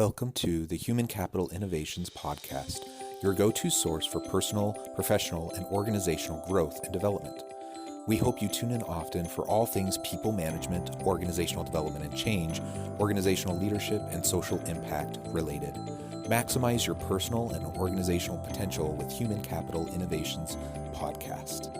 Welcome to the Human Capital Innovations Podcast, your go-to source for personal, professional, and organizational growth and development. We hope you tune in often for all things people management, organizational development and change, organizational leadership, and social impact related. Maximize your personal and organizational potential with Human Capital Innovations Podcast.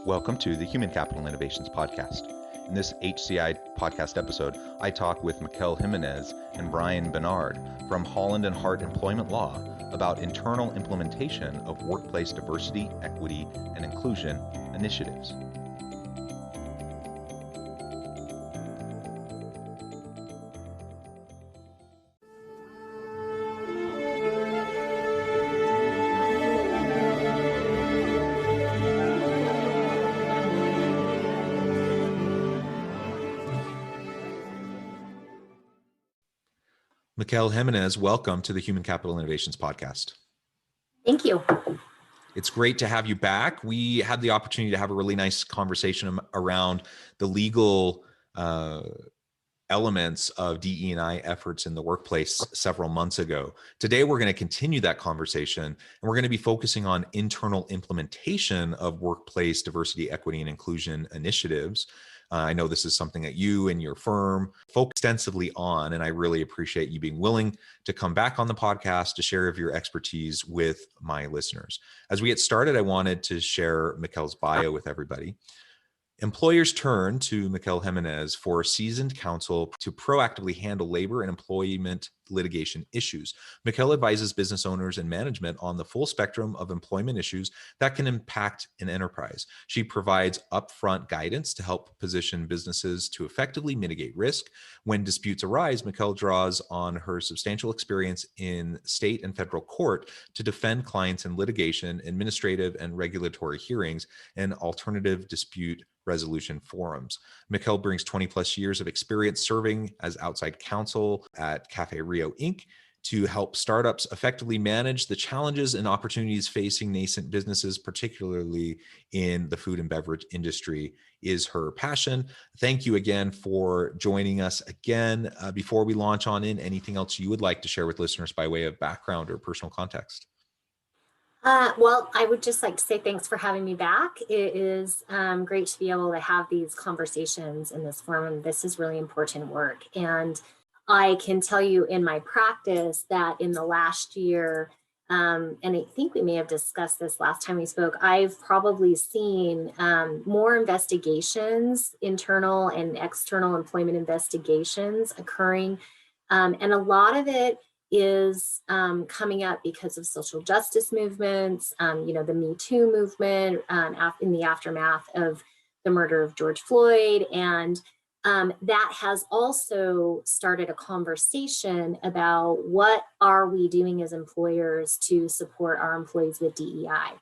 Welcome to the Human Capital Innovations Podcast. In this HCI podcast episode, I talk with Mikel Jimenez and Brian Bernard from Holland and Hart Employment Law about internal implementation of workplace diversity, equity, and inclusion initiatives. Mikel Jimenez, welcome to the Human Capital Innovations Podcast. Thank you. It's great to have you back. We had the opportunity to have a really nice conversation around the legal elements of DE&I efforts in the workplace several months ago. Today, we're going to continue that conversation, and we're going to be focusing on internal implementation of workplace diversity, equity, and inclusion initiatives. I know this is something that you and your firm focus extensively on, and I really appreciate you being willing to come back on the podcast to share of your expertise with my listeners. As we get started, I wanted to share Mikel's bio with everybody. Employers turn to Mikel Jimenez for seasoned counsel to proactively handle labor and employment litigation issues. Mikel advises business owners and management on the full spectrum of employment issues that can impact an enterprise. She provides upfront guidance to help position businesses to effectively mitigate risk. When disputes arise, Mikel draws on her substantial experience in state and federal court to defend clients in litigation, administrative and regulatory hearings, and alternative dispute resolution forums. Mikel brings 20 plus years of experience serving as outside counsel at Cafe Rio Inc. to help startups effectively manage the challenges and opportunities facing nascent businesses, particularly in the food and beverage industry, is her passion. Thank you again for joining us again. Before we launch on in, anything else you would like to share with listeners by way of background or personal context? Well, I would just like to say thanks for having me back. It is great to be able to have these conversations in this forum. This is really important work. And I can tell you in my practice that in the last year, and I think we may have discussed this last time we spoke, I've probably seen more investigations, internal and external employment investigations occurring. And a lot of it is coming up because of social justice movements, the Me Too movement in the aftermath of the murder of George Floyd. And that has also started a conversation about what are we doing as employers to support our employees with DEI.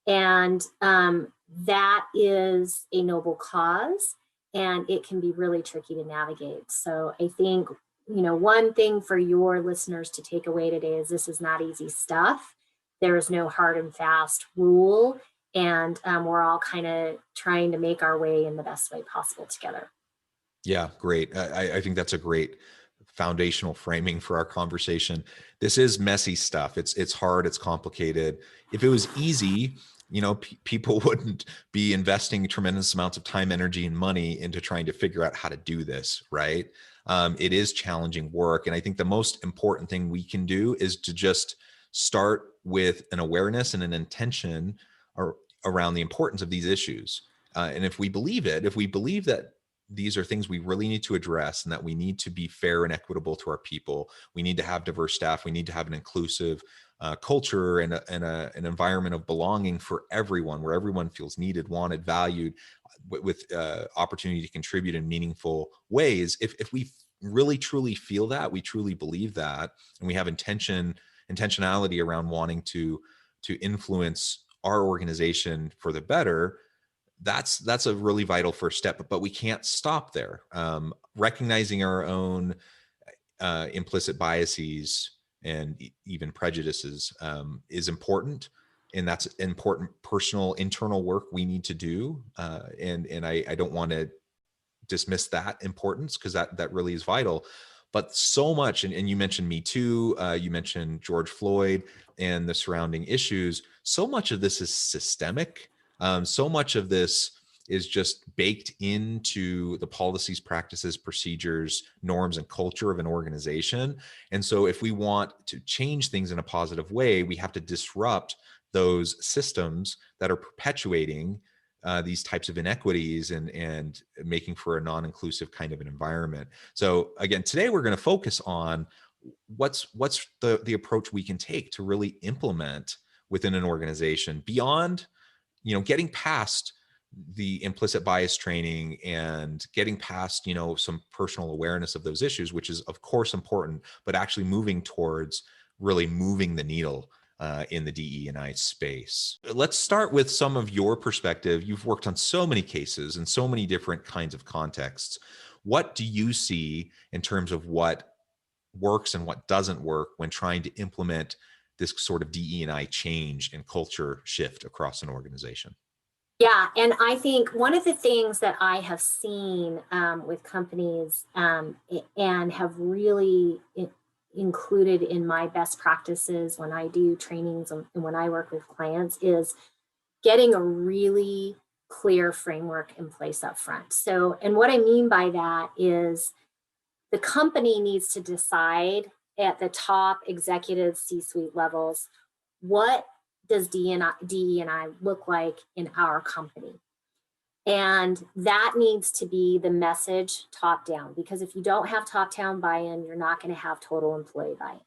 And that is a noble cause, and it can be really tricky to navigate. So I think one thing for your listeners to take away today is this is not easy stuff. There is no hard and fast rule, and we're all kind of trying to make our way in the best way possible together. Yeah, great. I think that's a great foundational framing for our conversation. This is messy stuff. It's hard. It's complicated. If it was easy, people wouldn't be investing tremendous amounts of time, energy, and money into trying to figure out how to do this, right? It is challenging work. And I think the most important thing we can do is to just start with an awareness and an intention around the importance of these issues. And if we believe that these are things we really need to address and that we need to be fair and equitable to our people, we need to have diverse staff, we need to have an inclusive culture and an environment of belonging for everyone, where everyone feels needed, wanted, valued, with opportunity to contribute in meaningful ways. If we really truly feel that, we truly believe that, and we have intentionality around wanting to influence our organization for the better, that's a really vital first step. But we can't stop there. Recognizing our own implicit biases and even prejudices is important. and that's important personal internal work we need to do. And I don't want to dismiss that importance, because that really is vital. But so much, and you mentioned Me Too, you mentioned George Floyd and the surrounding issues. So much of this is systemic. So much of this is just baked into the policies, practices, procedures, norms, and culture of an organization. And so if we want to change things in a positive way, we have to disrupt those systems that are perpetuating these types of inequities and making for a non-inclusive kind of an environment. So again, today we're going to focus on what's the approach we can take to really implement within an organization beyond, getting past the implicit bias training and getting past, some personal awareness of those issues, which is of course important, but actually moving towards really moving the needle in the DE&I space. Let's start with some of your perspective. You've worked on so many cases and so many different kinds of contexts. What do you see in terms of what works and what doesn't work when trying to implement this sort of DE&I change and culture shift across an organization? Yeah, and I think one of the things that I have seen with companies and have really included in my best practices when I do trainings and when I work with clients is getting a really clear framework in place up front. So, and what I mean by that is the company needs to decide at the top executive C-suite levels, what does DE&I look like in our company? And that needs to be the message top down, because if you don't have top down buy-in, you're not going to have total employee buy-in.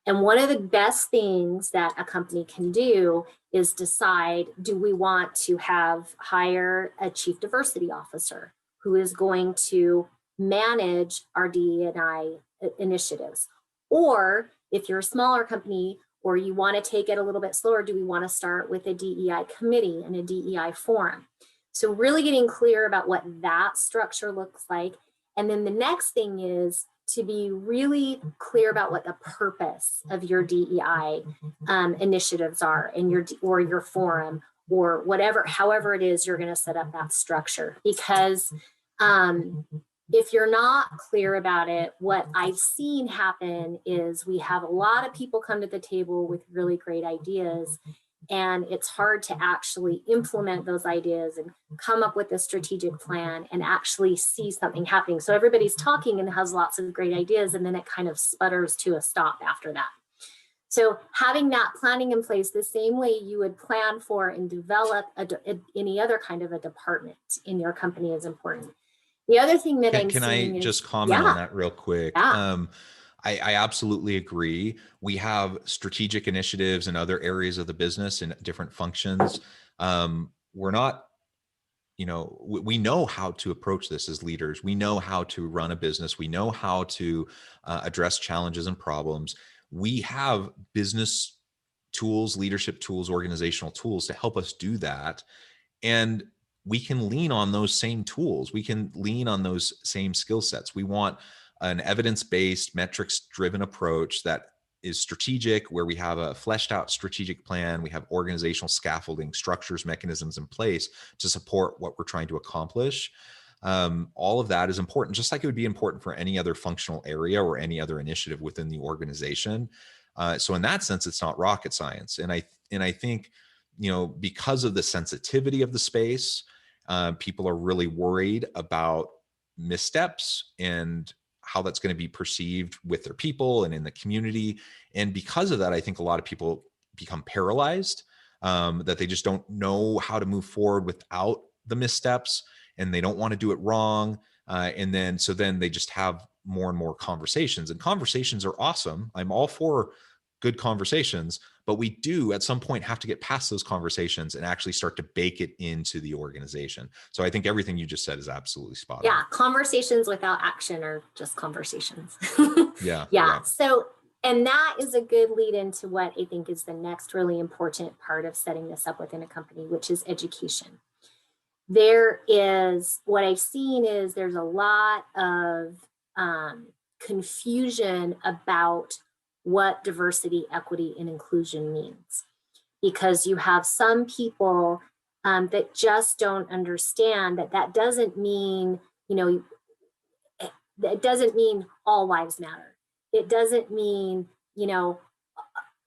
And one of the best things that a company can do is decide, do we want to hire a chief diversity officer who is going to manage our DE&I initiatives? Or if you're a smaller company or you want to take it a little bit slower, do we want to start with a DEI committee and a DEI forum? So really getting clear about what that structure looks like. And then the next thing is to be really clear about what the purpose of your DEI initiatives are in your forum or whatever, however it is you're going to set up that structure. Because if you're not clear about it, what I've seen happen is we have a lot of people come to the table with really great ideas, and it's hard to actually implement those ideas and come up with a strategic plan and actually see something happening. So everybody's talking and has lots of great ideas, and then it kind of sputters to a stop after that. So having that planning in place the same way you would plan for and develop any other kind of a department in your company is important. The other thing that Can I just comment on that real quick? Yeah. I absolutely agree. We have strategic initiatives in other areas of the business and different functions. We're not, we know how to approach this as leaders. We know how to run a business. We know how to address challenges and problems. We have business tools, leadership tools, organizational tools to help us do that. And we can lean on those same tools. We can lean on those same skill sets. We want an evidence-based, metrics-driven approach that is strategic, where we have a fleshed out strategic plan. We have organizational scaffolding, structures, mechanisms in place to support what we're trying to accomplish. All of that is important, just like it would be important for any other functional area or any other initiative within the organization. So in that sense, it's not rocket science. And I think, because of the sensitivity of the space, people are really worried about missteps and how that's going to be perceived with their people and in the community. And because of that, I think a lot of people become paralyzed, that they just don't know how to move forward without the missteps, and they don't want to do it wrong. So then they just have more and more conversations, and conversations are awesome. I'm all for good conversations, but we do at some point have to get past those conversations and actually start to bake it into the organization. So I think everything you just said is absolutely spot on. Yeah, conversations without action are just conversations. Yeah. Right. So, and that is a good lead into what I think is the next really important part of setting this up within a company, which is education. What I've seen is there's a lot of confusion about what diversity, equity, and inclusion means. because you have some people that just don't understand that that doesn't mean, you know, it doesn't mean all lives matter. It doesn't mean, you know,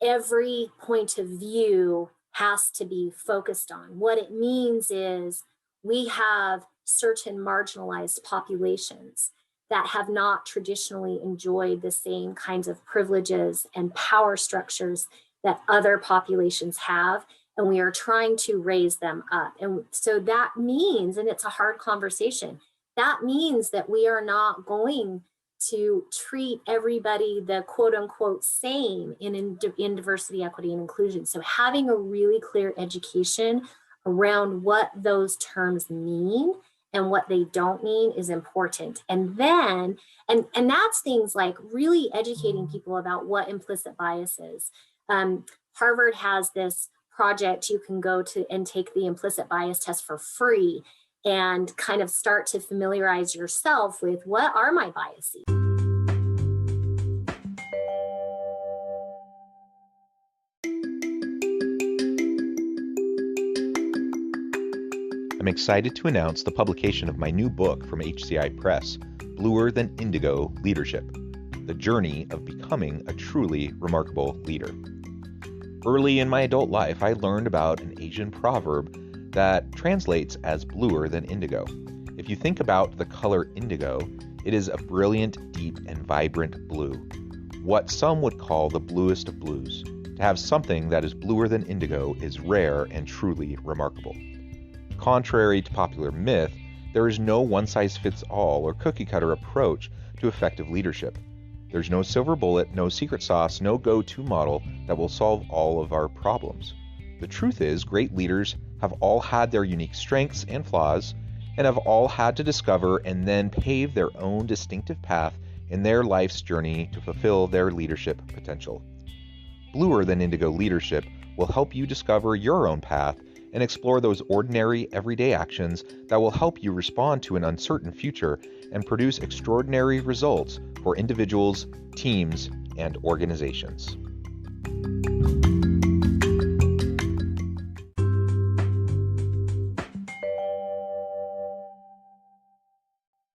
every point of view has to be focused on. What it means is we have certain marginalized populations that have not traditionally enjoyed the same kinds of privileges and power structures that other populations have. And we are trying to raise them up. And so that means, and it's a hard conversation, that means that we are not going to treat everybody the quote unquote same in diversity, equity, and inclusion. So having a really clear education around what those terms mean and what they don't mean is important. And then, and that's things like really educating people about what implicit bias is. Harvard has this project you can go to and take the implicit bias test for free and kind of start to familiarize yourself with what are my biases. I'm excited to announce the publication of my new book from HCI Press, Bluer Than Indigo Leadership: The Journey of Becoming a Truly Remarkable Leader. Early in my adult life, I learned about an Asian proverb that translates as bluer than indigo. If you think about the color indigo, it is a brilliant, deep, and vibrant blue, what some would call the bluest of blues. To have something that is bluer than indigo is rare and truly remarkable. Contrary to popular myth, there is no one-size-fits-all or cookie-cutter approach to effective leadership. There's no silver bullet, no secret sauce, no go-to model that will solve all of our problems. The truth is, great leaders have all had their unique strengths and flaws, and have all had to discover and then pave their own distinctive path in their life's journey to fulfill their leadership potential. Bluer Than Indigo Leadership will help you discover your own path and explore those ordinary, everyday actions that will help you respond to an uncertain future and produce extraordinary results for individuals, teams, and organizations.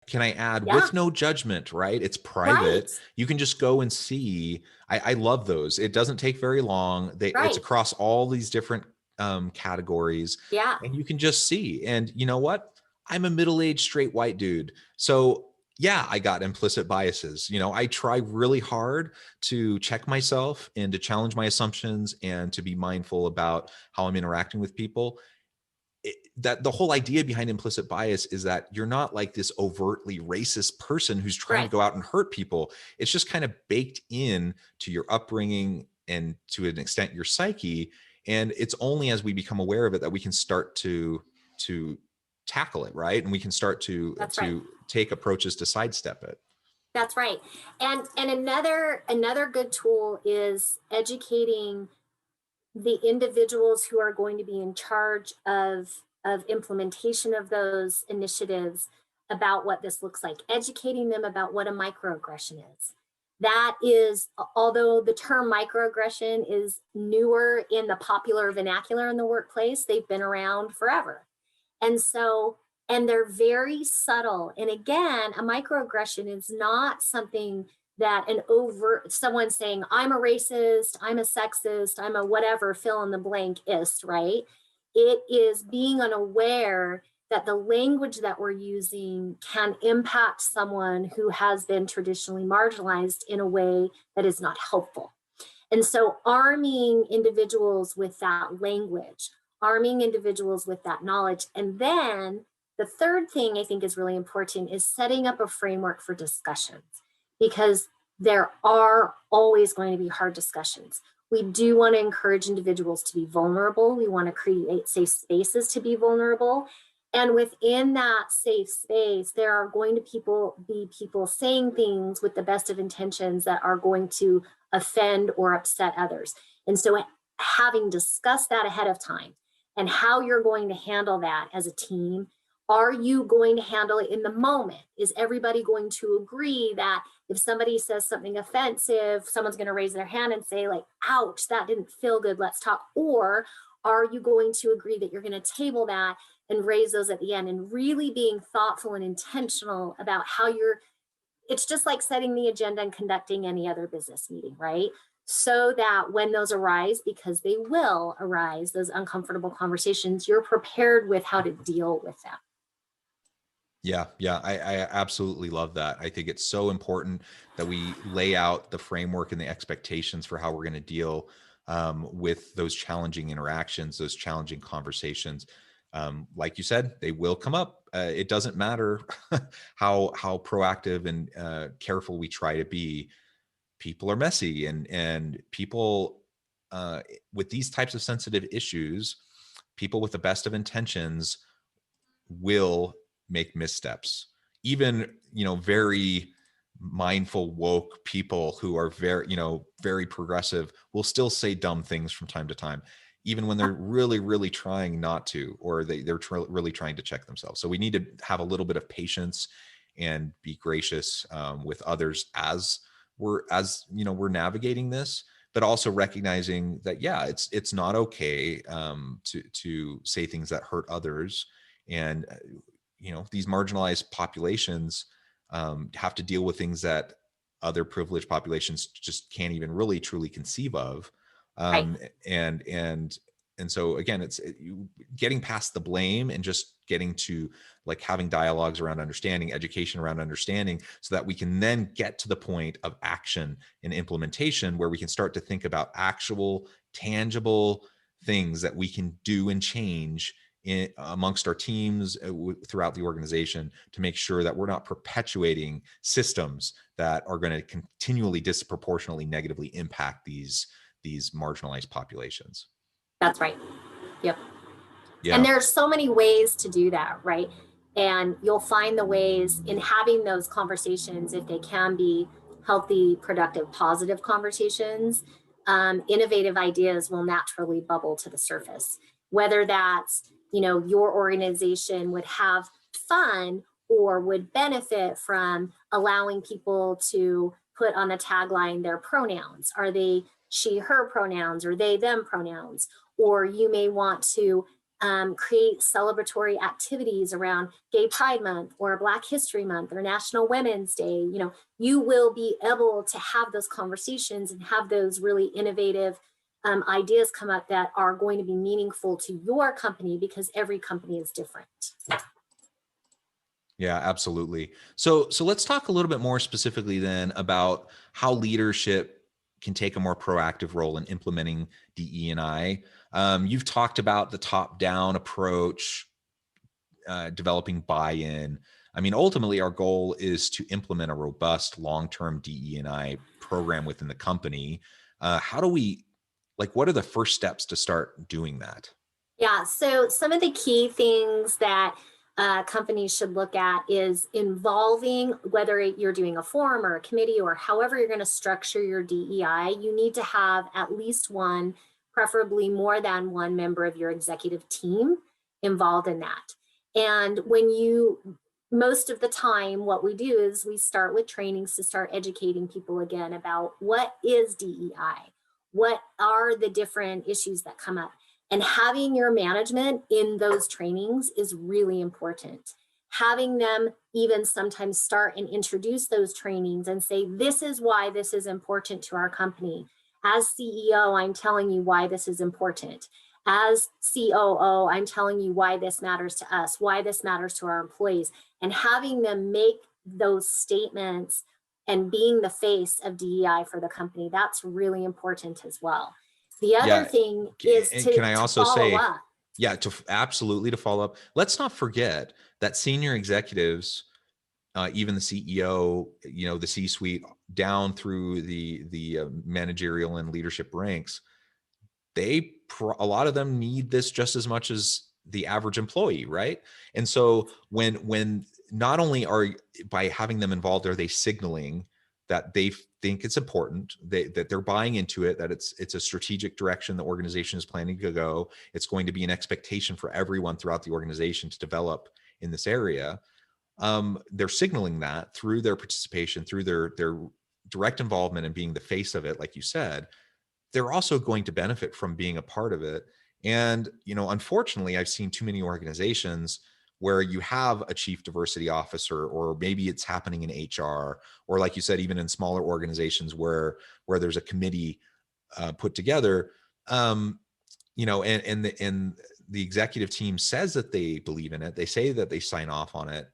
Can I add, Yeah. with no judgment, right? It's private. Right. You can just go and see. I love those. It doesn't take very long. It's across all these different categories. Yeah. And you can just see. And you know what? I'm a middle-aged straight white dude. So yeah, I got implicit biases. You know, I try really hard to check myself and to challenge my assumptions and to be mindful about how I'm interacting with people. That the whole idea behind implicit bias is that you're not like this overtly racist person who's trying to go out and hurt people. It's just kind of baked in to your upbringing and to an extent your psyche. And it's only as we become aware of it that we can start to tackle it, right? And we can start to take approaches to sidestep it. That's right. And another good tool is educating the individuals who are going to be in charge of implementation of those initiatives about what this looks like, educating them about what a microaggression is. That is, although the term microaggression is newer in the popular vernacular in the workplace, they've been around forever. And so, and they're very subtle. And again, a microaggression is not something that an overt, someone saying, I'm a racist, I'm a sexist, I'm a whatever, fill in the blank ist, right? It is being unaware that the language that we're using can impact someone who has been traditionally marginalized in a way that is not helpful. And so arming individuals with that language, arming individuals with that knowledge, and then the third thing I think is really important is setting up a framework for discussions, because there are always going to be hard discussions. We do want to encourage individuals to be vulnerable. We want to create safe spaces to be vulnerable. And within that safe space, there are going to be people saying things with the best of intentions that are going to offend or upset others. And so having discussed that ahead of time and how you're going to handle that as a team Are you going to handle it in the moment? Is everybody going to agree that if somebody says something offensive, someone's going to raise their hand and say, like, ouch, that didn't feel good, let's talk? Or are you going to agree that you're going to table that and raise those at the end, and really being thoughtful and intentional about how you're, it's just like setting the agenda and conducting any other business meeting, right? So that when those arise, because they will arise, those uncomfortable conversations, you're prepared with how to deal with them. Yeah, yeah, I absolutely love that. I think it's so important that we lay out the framework and the expectations for how we're going to deal with those challenging interactions, those challenging conversations. Like you said, they will come up. It doesn't matter how proactive and careful we try to be. People are messy, and people with these types of sensitive issues, people with the best of intentions will make missteps. Even, very mindful, woke people who are very progressive will still say dumb things from time to time, even when they're really, really trying not to, or they're really trying to check themselves. So we need to have a little bit of patience and be gracious with others as we're navigating this, but also recognizing that, yeah, it's not okay to say things that hurt others. And these marginalized populations have to deal with things that other privileged populations just can't even really truly conceive of. Right. And so again, it's getting past the blame and just getting to like having dialogues around understanding, education around understanding, so that we can then get to the point of action and implementation, where we can start to think about actual tangible things that we can do and change amongst our teams throughout the organization, to make sure that we're not perpetuating systems that are going to continually disproportionately negatively impact these marginalized populations. That's right. Yep. And Yeah. there are so many ways to do that, right? And you'll find the ways in having those conversations, if they can be healthy, productive, positive conversations, innovative ideas will naturally bubble to the surface. Whether that's, your organization would have fun or would benefit from allowing people to put on the tagline their pronouns. Are they she, her pronouns, or they, them pronouns? Or you may want to create celebratory activities around Gay Pride Month or Black History Month or National Women's Day. You will be able to have those conversations and have those really innovative ideas come up that are going to be meaningful to your company, because every company is different. Yeah, absolutely. So let's talk a little bit more specifically then about how leadership can take a more proactive role in implementing DE&I. You've talked about the top-down approach, developing buy-in. I mean, ultimately, our goal is to implement a robust long-term DE&I program within the company. How do we, what are the first steps to start doing that? Yeah, so some of the key things that companies should look at is involving, whether you're doing a forum or a committee or however you're going to structure your DEI, you need to have at least one, preferably more than one member of your executive team involved in that. And most of the time, what we do is we start with trainings to start educating people again about what is DEI, what are the different issues that come up. And having your management in those trainings is really important. Having them even sometimes start and introduce those trainings and say, this is why this is important to our company. As CEO, I'm telling you why this is important. As COO, I'm telling you why this matters to us, why this matters to our employees. And having them make those statements and being the face of DEI for the company, that's really important as well. The other thing is can I also say, up. Yeah, absolutely to follow up. Let's not forget that senior executives, even the CEO, the C-suite, down through the managerial and leadership ranks, a lot of them need this just as much as the average employee, right? And so when not only by having them involved, are they signaling that they think it's important, that they're buying into it, that it's a strategic direction the organization is planning to go. It's going to be an expectation for everyone throughout the organization to develop in this area, they're signaling that through their participation, through their direct involvement and being the face of it, like you said. They're also going to benefit from being a part of it. And, unfortunately, I've seen too many organizations where you have a chief diversity officer, or maybe it's happening in HR, or like you said, even in smaller organizations where there's a committee put together, and the executive team says that they believe in it. They say that they sign off on it.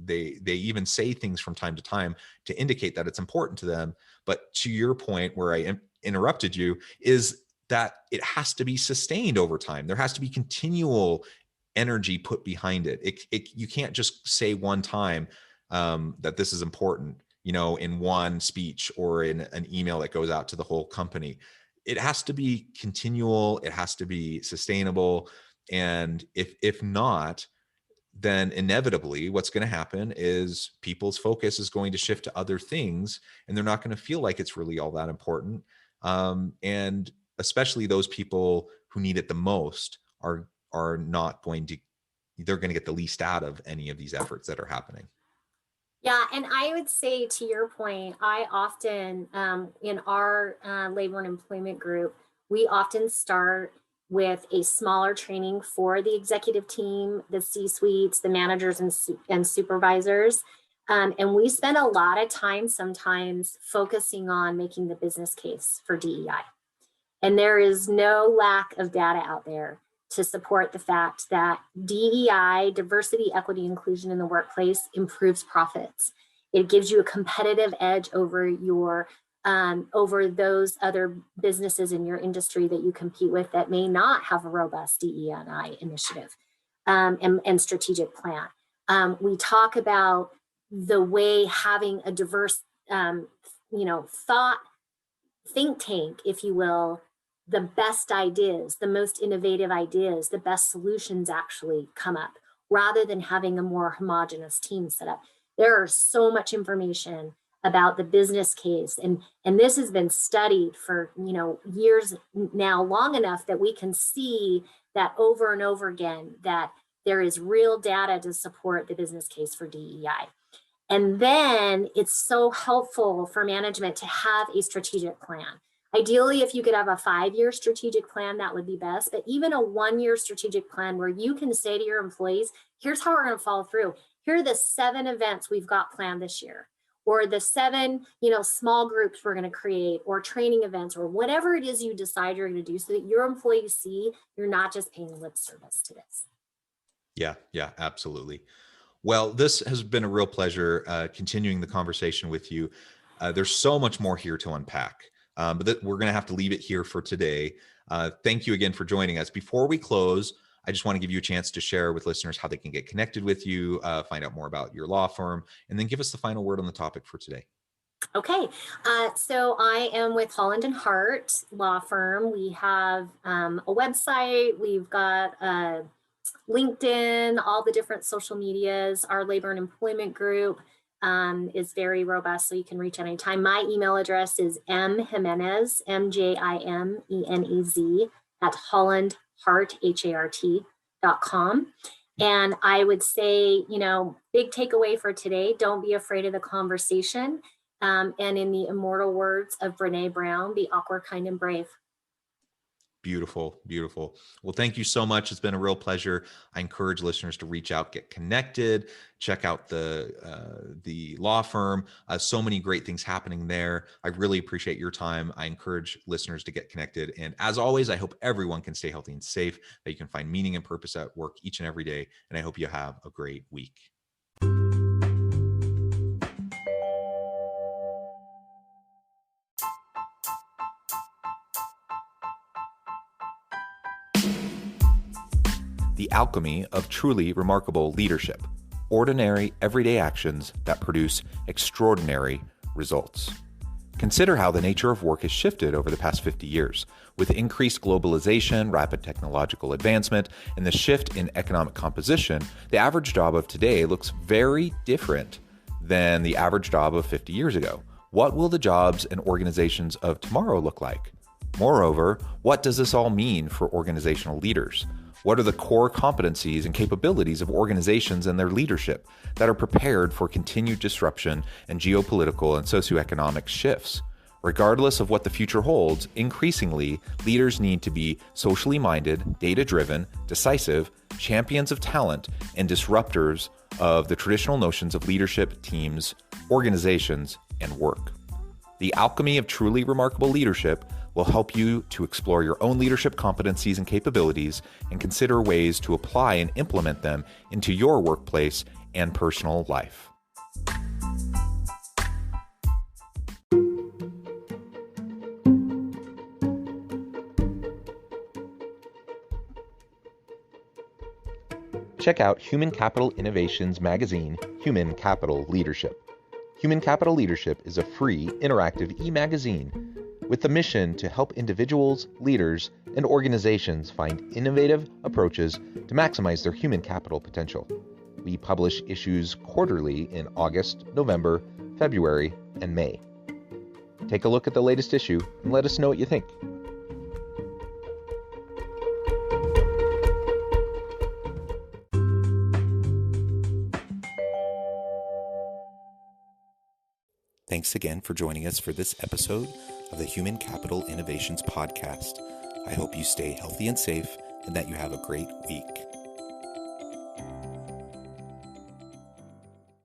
They even say things from time to time to indicate that it's important to them. But to your point, where I interrupted you, is that it has to be sustained over time. There has to be continual energy put behind it. You can't just say one time that this is important, in one speech or in an email that goes out to the whole company. It has to be continual. It has to be sustainable. And if not, then inevitably what's going to happen is people's focus is going to shift to other things, and they're not going to feel like it's really all that important. And especially those people who need it the most are not going to, they're going to get the least out of any of these efforts that are happening. Yeah, and I would say, to your point, I often, in our labor and employment group, we often start with a smaller training for the executive team, the C-suites, the managers and supervisors. And we spend a lot of time sometimes focusing on making the business case for DEI. And there is no lack of data out there to support the fact that DEI, diversity, equity, inclusion in the workplace, improves profits. It gives you a competitive edge over over those other businesses in your industry that you compete with that may not have a robust DEI initiative and strategic plan. We talk about the way having a diverse, think tank, if you will, the best ideas, the most innovative ideas, the best solutions actually come up, rather than having a more homogenous team set up. There are so much information about the business case, and this has been studied for years now, long enough that we can see that over and over again that there is real data to support the business case for DEI. And then it's so helpful for management to have a strategic plan. Ideally, if you could have a 5-year strategic plan, that would be best. But even a 1-year strategic plan where you can say to your employees, here's how we're going to follow through. Here are the 7 events we've got planned this year, or the 7, small groups we're going to create, or training events, or whatever it is you decide you're going to do, so that your employees see you're not just paying lip service to this. Yeah, absolutely. Well, this has been a real pleasure continuing the conversation with you. There's so much more here to unpack, but we're going to have to leave it here for today. Thank you again for joining us. Before we close, I just want to give you a chance to share with listeners how they can get connected with you, find out more about your law firm, and then give us the final word on the topic for today. Okay, so I am with Holland & Hart Law Firm. We have a website, we've got LinkedIn, all the different social medias. Our labor and employment group is very robust, so you can reach anytime. My email address is mjimenez, MJIMENEZ, at hollandhart.com. And I would say, big takeaway for today, don't be afraid of the conversation. And in the immortal words of Brene Brown, be awkward, kind, and brave. Beautiful, beautiful. Well, thank you so much. It's been a real pleasure. I encourage listeners to reach out, get connected, check out the law firm. So many great things happening there. I really appreciate your time. I encourage listeners to get connected. And as always, I hope everyone can stay healthy and safe, that you can find meaning and purpose at work each and every day. And I hope you have a great week. The alchemy of truly remarkable leadership. Ordinary, everyday actions that produce extraordinary results. Consider how the nature of work has shifted over the past 50 years. With increased globalization, rapid technological advancement, and the shift in economic composition, the average job of today looks very different than the average job of 50 years ago. What will the jobs and organizations of tomorrow look like? Moreover, what does this all mean for organizational leaders? What are the core competencies and capabilities of organizations and their leadership that are prepared for continued disruption and geopolitical and socioeconomic shifts? Regardless of what the future holds, increasingly, leaders need to be socially minded, data-driven, decisive, champions of talent, and disruptors of the traditional notions of leadership, teams, organizations, and work. The alchemy of truly remarkable leadership will help you to explore your own leadership competencies and capabilities and consider ways to apply and implement them into your workplace and personal life. Check out Human Capital Innovations magazine, Human Capital Leadership. Human Capital Leadership is a free, interactive e-magazine with the mission to help individuals, leaders, and organizations find innovative approaches to maximize their human capital potential. We publish issues quarterly in August, November, February, and May. Take a look at the latest issue and let us know what you think. Thanks again for joining us for this episode of the Human Capital Innovations Podcast. I hope you stay healthy and safe and that you have a great week.